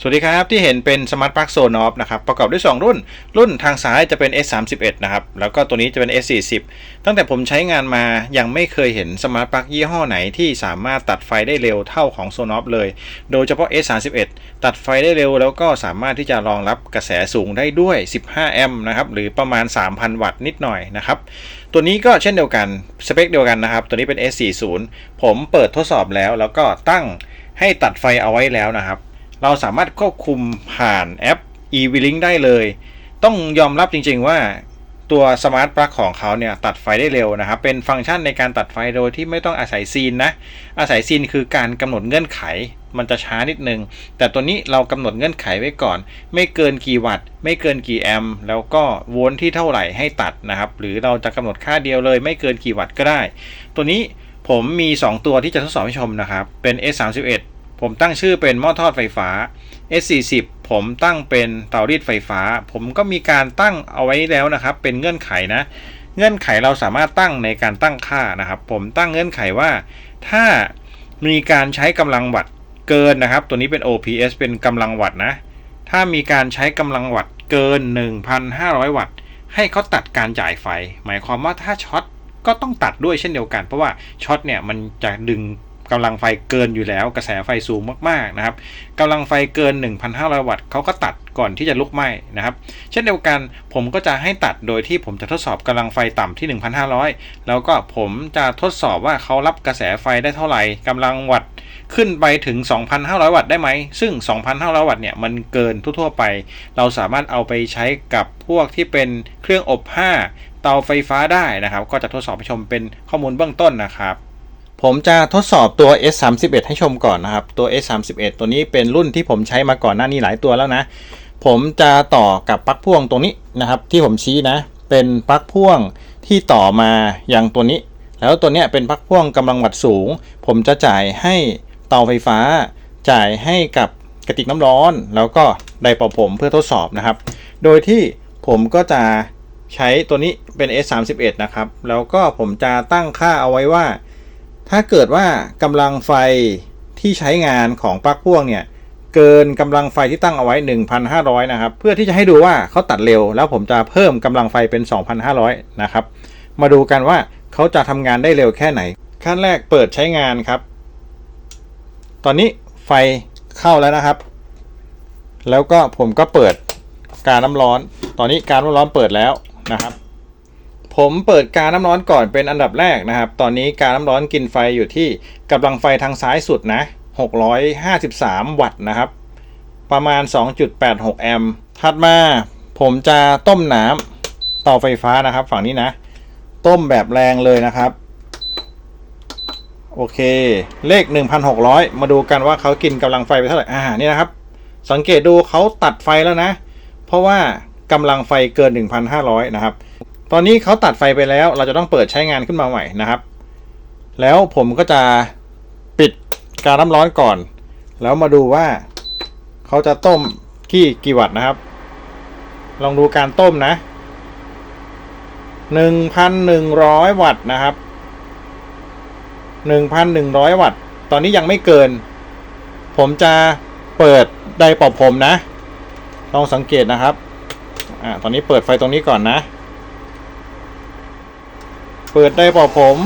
สวัสดีครับที่เห็นเป็นสมาร์ทปลั๊กโซนอฟนะครับประกอบด้วย2รุ่นทางซ้ายจะเป็น S31 นะครับแล้วก็ตัวนี้จะเป็น S40 ตั้งแต่ผมใช้งานมายังไม่เคยเห็นสมาร์ทปลั๊กยี่ห้อไหนที่สามารถตัดไฟได้เร็วเท่าของโซนอฟเลยโดยเฉพาะ S31 ตัดไฟได้เร็วแล้วก็สามารถที่จะรองรับกระแสสูงได้ด้วย15แอมป์นะครับหรือประมาณ 3,000 วัตต์นิดหน่อยนะครับตัวนี้ก็เช่นเดียวกันสเปคเดียวกันนะครับตัวนี้เป็น S40 ผมเปิดทดสอบแล้วก็ตั้งให้ตัดไฟเอาไว้แล้วนะครับเราสามารถควบคุมผ่านแอป e-Link ได้เลยต้องยอมรับจริงๆว่าตัวสมาร์ทปลั๊กของเขาเนี่ยตัดไฟได้เร็วนะครับเป็นฟังก์ชันในการตัดไฟโดยที่ไม่ต้องอาศัยซีนนะอาศัยซีนคือการกำหนดเงื่อนไขมันจะช้านิดนึงแต่ตัวนี้เรากำหนดเงื่อนไขไว้ก่อนไม่เกินกี่วัตต์ไม่เกินกี่แอมป์แล้วก็โวลต์ที่เท่าไหร่ให้ตัดนะครับหรือเราจะกำหนดค่าเดียวเลยไม่เกินกี่วัตต์ก็ได้ตัวนี้ผมมี2ตัวที่จะทดสอบให้ชมนะครับเป็น S31ผมตั้งชื่อเป็นหม้อทอดไฟฟ้า S40 ผมตั้งเป็นเตารีดไฟฟ้าผมก็มีการตั้งเอาไว้แล้วนะครับเป็นเงื่อนไขนะเงื่อนไขเราสามารถตั้งในการตั้งค่านะครับผมตั้งเงื่อนไขว่าถ้ามีการใช้กำลังวัตต์เกินนะครับตัวนี้เป็น OPS เป็นกำลังวัตต์นะถ้ามีการใช้กำลังวัตต์เกิน 1,500 วัตต์ให้เขาตัดการจ่ายไฟหมายความว่าถ้าช็อตก็ต้องตัดด้วยเช่นเดียวกันเพราะว่าช็อตเนี่ยมันจะดึงกำลังไฟเกินอยู่แล้วกระแสไฟสูงมากๆนะครับกำลังไฟเกิน 1,500 วัตต์เขาก็ตัดก่อนที่จะลุกไหม้นะครับเช่นเดียวกันผมก็จะให้ตัดโดยที่ผมจะทดสอบกำลังไฟต่ำที่ 1,500 แล้วก็ผมจะทดสอบว่าเขารับกระแสไฟได้เท่าไหร่กำลังวัตต์ขึ้นไปถึง 2,500 วัตต์ได้ไหมซึ่ง 2,500 วัตต์เนี่ยมันเกินทั่วๆไปเราสามารถเอาไปใช้กับพวกที่เป็นเครื่องอบผ้าเตาไฟฟ้าได้นะครับก็จะทดสอบให้ชมเป็นข้อมูลเบื้องต้นนะครับผมจะทดสอบตัว S31 ให้ชมก่อนนะครับตัว S31 ตัวนี้เป็นรุ่นที่ผมใช้มาก่อนหน้านี้หลายตัวแล้วนะผมจะต่อกับปลั๊กพ่วงตรงนี้นะครับที่ผมชี้นะเป็นปลั๊กพ่วงที่ต่อมาอย่างตัวนี้แล้วตัวนี้เป็นปลั๊กพ่วงกำลังวัตต์สูงผมจะจ่ายให้เตาไฟฟ้าจ่ายให้กับกระติกน้ำร้อนแล้วก็ไดร์เป่าผมเพื่อทดสอบนะครับโดยที่ผมก็จะใช้ตัวนี้เป็น S31 นะครับแล้วก็ผมจะตั้งค่าเอาไว้ว่าถ้าเกิดว่ากำลังไฟที่ใช้งานของปลั๊กพ่วงเนี่ยเกินกำลังไฟที่ตั้งเอาไว้ 1,500 นะครับเพื่อที่จะให้ดูว่าเขาตัดเร็วแล้วผมจะเพิ่มกำลังไฟเป็น 2,500 นะครับมาดูกันว่าเขาจะทำงานได้เร็วแค่ไหนขั้นแรกเปิดใช้งานครับตอนนี้ไฟเข้าแล้วนะครับแล้วก็ผมก็เปิดกาน้ำร้อนตอนนี้กาน้ำร้อนเปิดแล้วนะครับผมเปิดกาน้ำร้อนก่อนเป็นอันดับแรกนะครับตอนนี้กาน้ำร้อนกินไฟอยู่ที่กำลังไฟทางซ้ายสุดนะ653 วัตต์นะครับประมาณ 2.86 แอมป์ถัดมาผมจะต้มน้ำเตาไฟฟ้านะครับฝั่งนี้นะต้มแบบแรงเลยนะครับโอเคเลข 1,600 มาดูกันว่าเขากินกำลังไฟไปเท่าไหร่นี่นะครับสังเกตดูเขาตัดไฟแล้วนะเพราะว่ากำลังไฟเกิน 1,500 นะครับตอนนี้เขาตัดไฟไปแล้วเราจะต้องเปิดใช้งานขึ้นมาใหม่นะครับแล้วผมก็จะปิดกาน้ำร้อนก่อนแล้วมาดูว่าเขาจะต้มกี่วัตต์นะครับลองดูการต้มนะ 1,100 วัตต์นะครับ 1,100 วัตต์ตอนนี้ยังไม่เกินผมจะเปิดไดร์เป่าผมนะลองสังเกตนะครับตอนนี้เปิดไฟตรงนี้ก่อนนะเปิดไดร์เป่าผม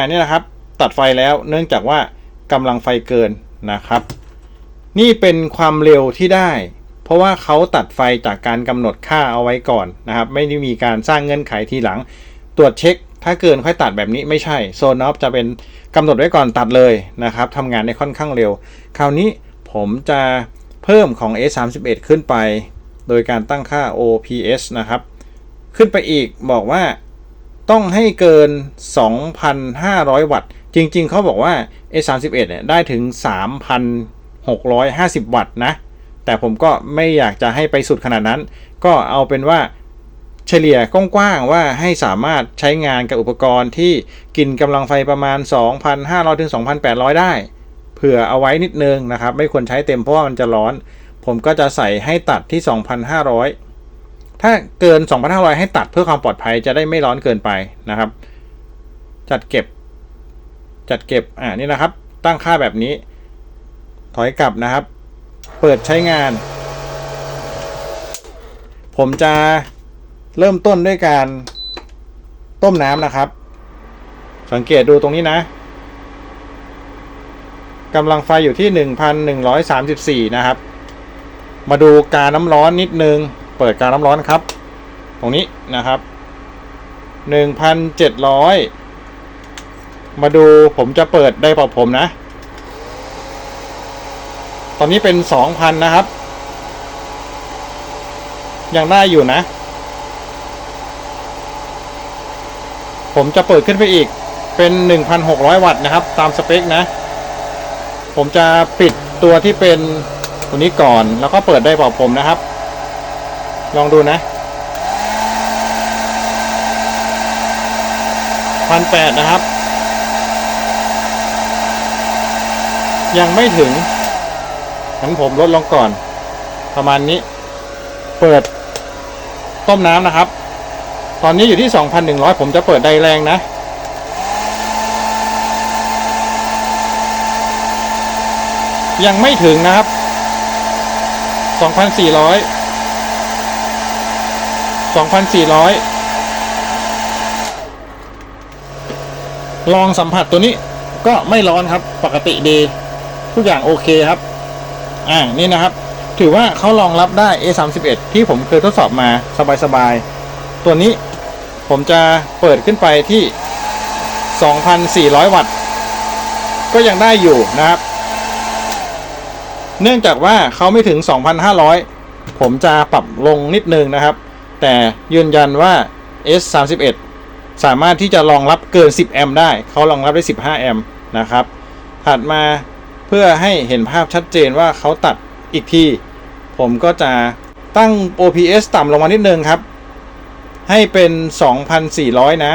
นี่นะครับตัดไฟแล้วเนื่องจากว่ากำลังไฟเกินนะครับนี่เป็นความเร็วที่ได้เพราะว่าเขาตัดไฟจากการกำหนดค่าเอาไว้ก่อนนะครับไม่ได้มีการสร้างเงื่อนไขทีหลังตรวจเช็คถ้าเกินค่อยตัดแบบนี้ไม่ใช่โซนอฟจะเป็นกำหนดไว้ก่อนตัดเลยนะครับทำงานได้ค่อนข้างเร็วคราวนี้ผมจะเพิ่มของ S31 ขึ้นไปโดยการตั้งค่า OPS นะครับขึ้นไปอีกบอกว่าต้องให้เกิน 2,500 วัตต์จริงๆเขาบอกว่า S31 เนี่ยได้ถึง 3,650 วัตต์นะแต่ผมก็ไม่อยากจะให้ไปสุดขนาดนั้นก็เอาเป็นว่าเฉลี่ยกว้างๆว่าให้สามารถใช้งานกับอุปกรณ์ที่กินกำลังไฟประมาณ 2,500 ถึง 2,800 ได้เผื่อเอาไว้นิดนึงนะครับไม่ควรใช้เต็มเพราะว่ามันจะร้อนผมก็จะใส่ให้ตัดที่ 2,500 ถ้าเกิน 2,500 ให้ตัดเพื่อความปลอดภัยจะได้ไม่ร้อนเกินไปนะครับจัดเก็บนี่นะครับตั้งค่าแบบนี้ถอยกลับนะครับ เปิดใช้งานผมจะเริ่มต้นด้วยการต้มน้ำนะครับสังเกตดูตรงนี้นะกำลังไฟอยู่ที่ 1,134 นะครับมาดูกาน้ำร้อนนิดนึงเปิดกาน้ำร้อนครับตรงนี้นะครับ 1,700 มาดูผมจะเปิดได้เป่าผมนะตอนนี้เป็น 2,000 นะครับยังได้อยู่นะผมจะเปิดขึ้นไปอีกเป็น 1,600 วัตต์นะครับตามสเปคนะผมจะปิดตัวที่เป็นตัวนี้ก่อนแล้วก็เปิดได้เป่าผมนะครับลองดูนะ 1,800 นะครับยังไม่ถึงงั้นผมลดลงก่อนประมาณนี้เปิดต้มน้ำนะครับตอนนี้อยู่ที่ 2,100 ผมจะเปิดไดแรงนะยังไม่ถึงนะครับ 2,400 ลองสัมผัสตัวนี้ก็ไม่ร้อนครับปกติดีทุกอย่างโอเคครับนี่นะครับถือว่าเขารองรับได้ A31 ที่ผมเคยทดสอบมาสบายๆตัวนี้ผมจะเปิดขึ้นไปที่ 2,400 วัตต์ก็ยังได้อยู่นะครับเนื่องจากว่าเขาไม่ถึง 2,500 ผมจะปรับลงนิดนึงนะครับแต่ยืนยันว่า S31 สามารถที่จะรองรับเกิน 10 แอมป์ได้เขารองรับได้ 15 แอมป์นะครับถัดมาเพื่อให้เห็นภาพชัดเจนว่าเขาตัดอีกทีผมก็จะตั้ง OPS ต่ำลงมานิดนึงครับให้เป็น 2,400 นะ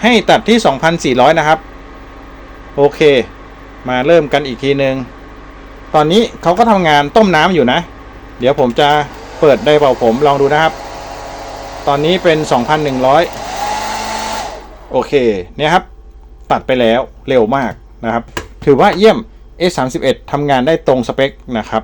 ให้ตัดที่ 2,400 นะครับโอเคมาเริ่มกันอีกทีนึงตอนนี้เขาก็ทำงานต้มน้ำอยู่นะเดี๋ยวผมจะเปิดไดเป่าผมลองดูนะครับตอนนี้เป็น 2,100 โอเคเนี่ยครับตัดไปแล้วเร็วมากนะครับถือว่าเยี่ยม S31 ทำงานได้ตรงสเปคนะครับ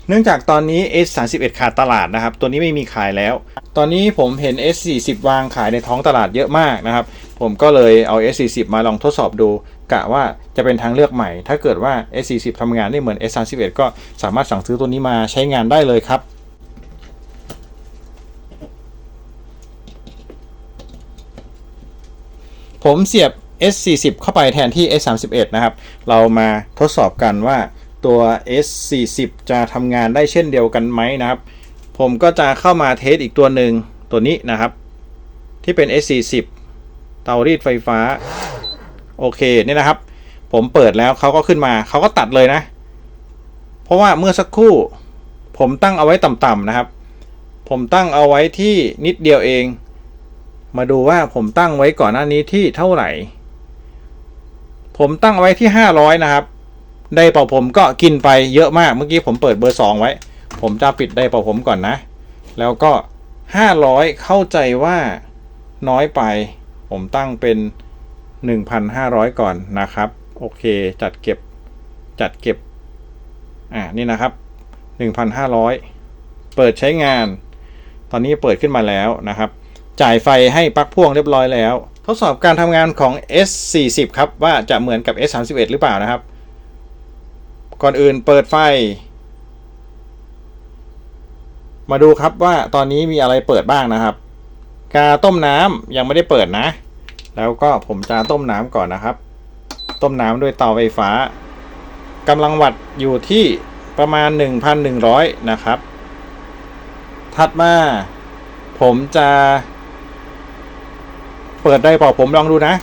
เนื่องจากตอนนี้ S31 ขาดตลาดนะครับตัวนี้ไม่มีขายแล้วตอนนี้ผมเห็น S40 วางขายในท้องตลาดเยอะมากนะครับผมก็เลยเอา S40 มาลองทดสอบดูกะว่าจะเป็นทางเลือกใหม่ถ้าเกิดว่า S40 ทำงานได้เหมือน S31 ก็สามารถสั่งซื้อตัวนี้มาใช้งานได้เลยครับผมเสียบ S40 เข้าไปแทนที่ S31 นะครับเรามาทดสอบกันว่าตัว S40 จะทำงานได้เช่นเดียวกันไหมนะครับผมก็จะเข้ามาเทสอีกตัวหนึ่งตัวนี้นะครับที่เป็น S40 เตารีดไฟฟ้าโอเคนี่นะครับผมเปิดแล้วเขาก็ขึ้นมาเขาก็ตัดเลยนะเพราะว่าเมื่อสักครู่ผมตั้งเอาไว้ต่ำๆนะครับผมตั้งเอาไว้ที่นิดเดียวเองมาดูว่าผมตั้งไว้ก่อนหน้านี้ที่เท่าไหร่ผมตั้งเอาไว้ที่500นะครับไดเป่าผมก็กินไปเยอะมากเมื่อกี้ผมเปิดเบอร์2ไว้ผมจะปิดไดเป่าผมก่อนนะแล้วก็500เข้าใจว่าน้อยไปผมตั้งเป็น 1,500 ก่อนนะครับโอเคจัดเก็บนี่นะครับ 1,500 เปิดใช้งานตอนนี้เปิดขึ้นมาแล้วนะครับจ่ายไฟให้ปลั๊กพ่วงเรียบร้อยแล้วทดสอบการทำงานของ S40 ครับว่าจะเหมือนกับ S31 หรือเปล่านะครับก่อนอื่นเปิดไฟมาดูครับว่าตอนนี้มีอะไรเปิดบ้างนะครับกาต้มน้ำยังไม่ได้เปิดนะแล้วก็ผมจะต้มน้ำก่อนนะครับต้มน้ำด้วยเตาไฟฟ้ากำลังวัตต์อยู่ที่ประมาณ 1,100 นะครับถัดมาผมจะเปิดได้เปล่าผมลองดูนะ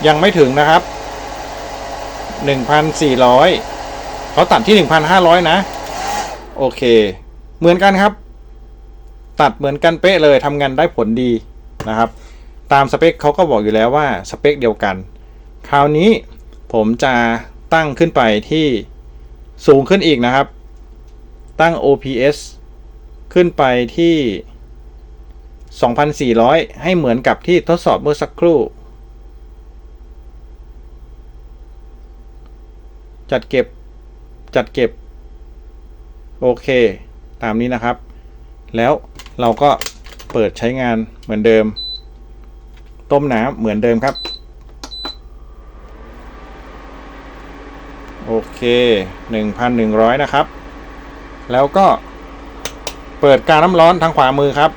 ยังไม่ถึงนะครับ 1,400 เขาตัดที่ 1,500 นะโอเคเหมือนกันครับตัดเหมือนกันเป๊ะเลยทำงานได้ผลดีนะครับตามสเปคเขาก็บอกอยู่แล้วว่าสเปคเดียวกันคราวนี้ผมจะตั้งขึ้นไปที่สูงขึ้นอีกนะครับตั้ง OPS ขึ้นไปที่ 2,400 ให้เหมือนกับที่ทดสอบเมื่อสักครู่จัดเก็บโอเคตามนี้นะครับแล้วเราก็เปิดใช้งานเหมือนเดิมต้มน้ำเหมือนเดิมครับโอเค 1,100 นะครับแล้วก็เปิดการน้ำร้อนทางขวามือครับ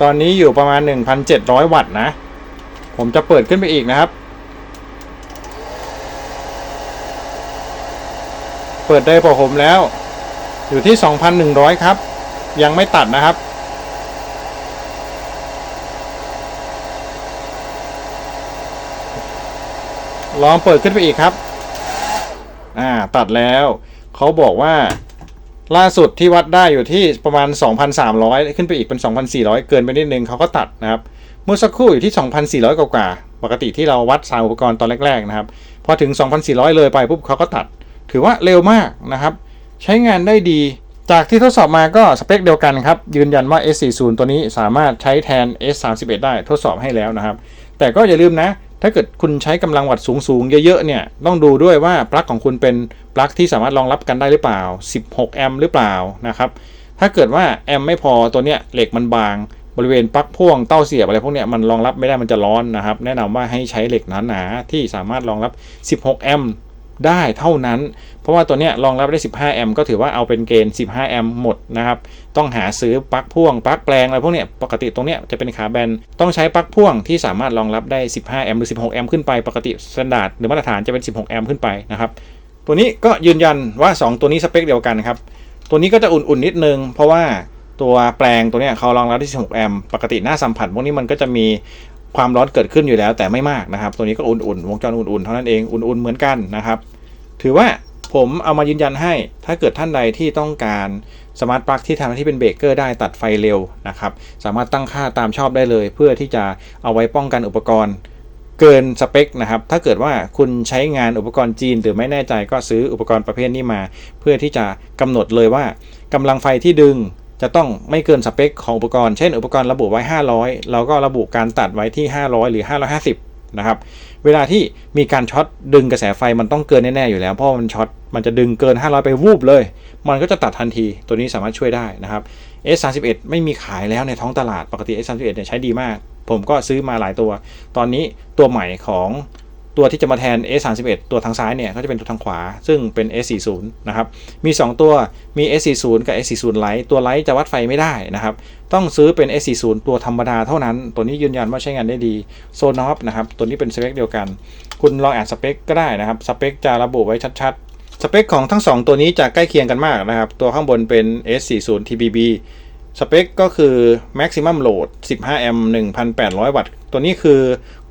ตอนนี้อยู่ประมาณ 1,700 วัตต์นะผมจะเปิดขึ้นไปอีกนะครับเปิดได้พอผมแล้วอยู่ที่ 2,100 ครับยังไม่ตัดนะครับลองเปิดขึ้นไปอีกครับตัดแล้วเขาบอกว่าล่าสุดที่วัดได้อยู่ที่ประมาณ 2,300 ขึ้นไปอีกเป็น 2,400 เกินไปนิดนึงเขาก็ตัดนะครับเมื่อสักครู่อยู่ที่ 2,400 กว่าปกติที่เราวัดสายอุปกรณ์ตอนแรกๆนะครับพอถึง 2,400 เลยไปปุ๊บเขาก็ตัดถือว่าเร็วมากนะครับใช้งานได้ดีจากที่ทดสอบมาก็สเปคเดียวกันครับยืนยันว่า S40 ตัวนี้สามารถใช้แทน S31 ได้ทดสอบให้แล้วนะครับแต่ก็อย่าลืมนะถ้าเกิดคุณใช้กำลังวัตต์สูงเยอะๆเนี่ยต้องดูด้วยว่าปลั๊กของคุณเป็นปลั๊กที่สามารถรองรับกันได้หรือเปล่า16แอมป์หรือเปล่านะครับถ้าเกิดว่าแอมป์ไม่พอตัวเนี้ยเหล็กมันบางบริเวณปลั๊กพ่วงเต้าเสียบอะไรพวกเนี้ยมันรองรับไม่ได้มันจะร้อนนะครับแนะนำว่าให้ใช้เหล็กหนาๆที่สามารถรองรับ16แอมป์ได้เท่านั้นเพราะว่าตัวเนี้ยรองรับได้15แอมป์ก็ถือว่าเอาเป็นเกณฑ์15แอมป์หมดนะครับต้องหาซื้อปลั๊กพ่วงปลั๊กแปลงอะไรพวกเนี้ยปกติตรงเนี้ยจะเป็นขาแบนต้องใช้ปลั๊กพ่วงที่สามารถรองรับได้15แอมป์หรือ16แอมป์ขึ้นไปปกติสแตนดาร์ดหรือมาตรฐานจะเป็น16แอมป์ขึ้นไปนะครับตัวนี้ก็ยืนยันว่า2ตัวนี้สเปคเดียวกันครับตัวนี้ก็จะอุ่นๆนิดนึงเพราะว่าตัวแปลงตัวเนี้ยเขารองรับได้16แอมป์ปกติหน้าสัมผัสพวกนี้มันก็จะมีความร้อนเกิดขึ้นอยู่แล้วแต่ไม่มากนะครับตัวนี้ก็อุ่นๆวงจรอุ่นๆเท่านั้นเองอุ่นๆเหมือนกันนะครับถือว่าผมเอามายืนยันให้ถ้าเกิดท่านใดที่ต้องการสมาร์ทปลั๊กที่ทำหน้าที่เป็นเบรกเกอร์ได้ตัดไฟเร็วนะครับสามารถตั้งค่าตามชอบได้เลยเพื่อที่จะเอาไว้ป้องกันอุปกรณ์เกินสเปคนะครับถ้าเกิดว่าคุณใช้งานอุปกรณ์จีนหรือไม่แน่ใจก็ซื้ออุปกรณ์ประเภทนี้มาเพื่อที่จะกำหนดเลยว่ากำลังไฟที่ดึงจะต้องไม่เกินสเปคของอุปกรณ์เช่นอุปกรณ์ระบุไว้500เราก็ระบุการตัดไว้ที่500หรือ550นะครับเวลาที่มีการช็อตดึงกระแสไฟมันต้องเกินแน่ๆอยู่แล้วเพราะมันช็อตมันจะดึงเกิน500ไปวูบเลยมันก็จะตัดทันทีตัวนี้สามารถช่วยได้นะครับ S31 ไม่มีขายแล้วในท้องตลาดปกติ S31 เนี่ยใช้ดีมากผมก็ซื้อมาหลายตัวตอนนี้ตัวใหม่ของตัวที่จะมาแทน S31 ตัวทางซ้ายเนี่ยก็จะเป็นตัวทางขวาซึ่งเป็น S40 นะครับมี2ตัวมี S40 กับ S40 Lite ตัว Lite จะวัดไฟไม่ได้นะครับต้องซื้อเป็น S40 ตัวธรรมดาเท่านั้นตัวนี้ยืนยันว่าใช้งานได้ดีโซนอฟนะครับตัวนี้เป็นสเปคเดียวกันคุณลองอ่านสเปคก็ได้นะครับสเปคจะระบุไว้ชัดๆสเปคของทั้ง2ตัวนี้จะใกล้เคียงกันมากนะครับตัวข้างบนเป็น S40 TBB สเปคก็คือ maximum load 15 แอมป์ 1,800 วัตต์ตัวนี้คือ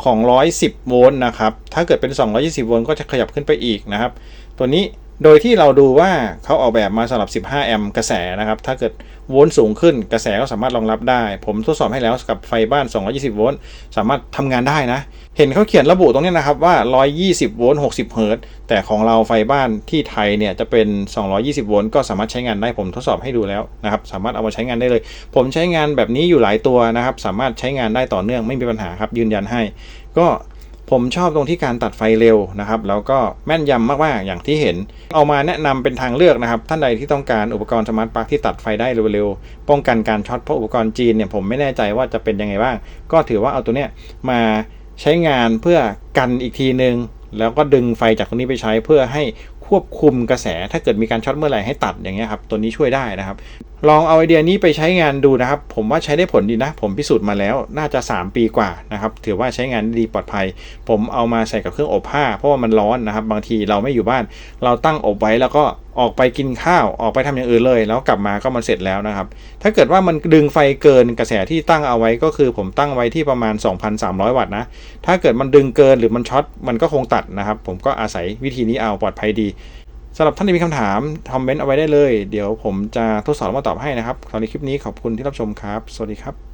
ของ 110 โวลต์นะครับถ้าเกิดเป็น 220 โวลต์ก็จะขยับขึ้นไปอีกนะครับตัวนี้โดยที่เราดูว่าเขาออกแบบมาสำหรับ15 แอมป์กระแสนะครับถ้าเกิดโวลต์สูงขึ้นกระแสก็สามารถรองรับได้ผมทดสอบให้แล้วกับไฟบ้าน 220 โวลต์สามารถทำงานได้นะเห็นเขาเขียนระบุตรงนี้นะครับว่า 120 โวลต์ 60 เฮิรตซ์แต่ของเราไฟบ้านที่ไทยเนี่ยจะเป็น 220 โวลต์ก็สามารถใช้งานได้ผมทดสอบให้ดูแล้วนะครับสามารถเอามาใช้งานได้เลยผมใช้งานแบบนี้อยู่หลายตัวนะครับสามารถใช้งานได้ต่อเนื่องไม่มีปัญหาครับยืนยันให้ก็ผมชอบตรงที่การตัดไฟเร็วนะครับแล้วก็แม่นยำมากๆอย่างที่เห็นเอามาแนะนำเป็นทางเลือกนะครับท่านใดที่ต้องการอุปกรณ์สมาร์ทปลั๊กที่ตัดไฟได้เร็วๆป้องกันการช็อตเพราะอุปกรณ์จีนเนี่ยผมไม่แน่ใจว่าจะเป็นยังไงบ้างก็ถือว่าเอาตัวเนี้ยมาใช้งานเพื่อกันอีกทีนึงแล้วก็ดึงไฟจากตรงนี้ไปใช้เพื่อให้ควบคุมกระแสถ้าเกิดมีการช็อตเมื่อไหร่ให้ตัดอย่างเงี้ยครับตัวนี้ช่วยได้นะครับลองเอาไอเดียนี้ไปใช้งานดูนะครับผมว่าใช้ได้ผลดีนะผมพิสูจน์มาแล้วน่าจะ3 ปีกว่านะครับถือว่าใช้งานดีปลอดภัยผมเอามาใส่กับเครื่องอบผ้าเพราะว่ามันร้อนนะครับบางทีเราไม่อยู่บ้านเราตั้งอบไว้แล้วก็ออกไปกินข้าวออกไปทำอย่างอื่นเลยแล้วกลับมาก็มันเสร็จแล้วนะครับถ้าเกิดว่ามันดึงไฟเกินกระแสที่ตั้งเอาไว้ก็คือผมตั้งไว้ที่ประมาณ 2,300 วัตต์นะถ้าเกิดมันดึงเกินหรือมันช็อตมันก็คงตัดนะครับผมก็อาศัยวิธีนี้เอาปลอดภัยดีสำหรับท่านที่มีคำถามคอมเมนต์เอาไว้ได้เลยเดี๋ยวผมจะทดสอบมาตอบให้นะครับสำหรับคลิปนี้ขอบคุณที่รับชมครับสวัสดีครับ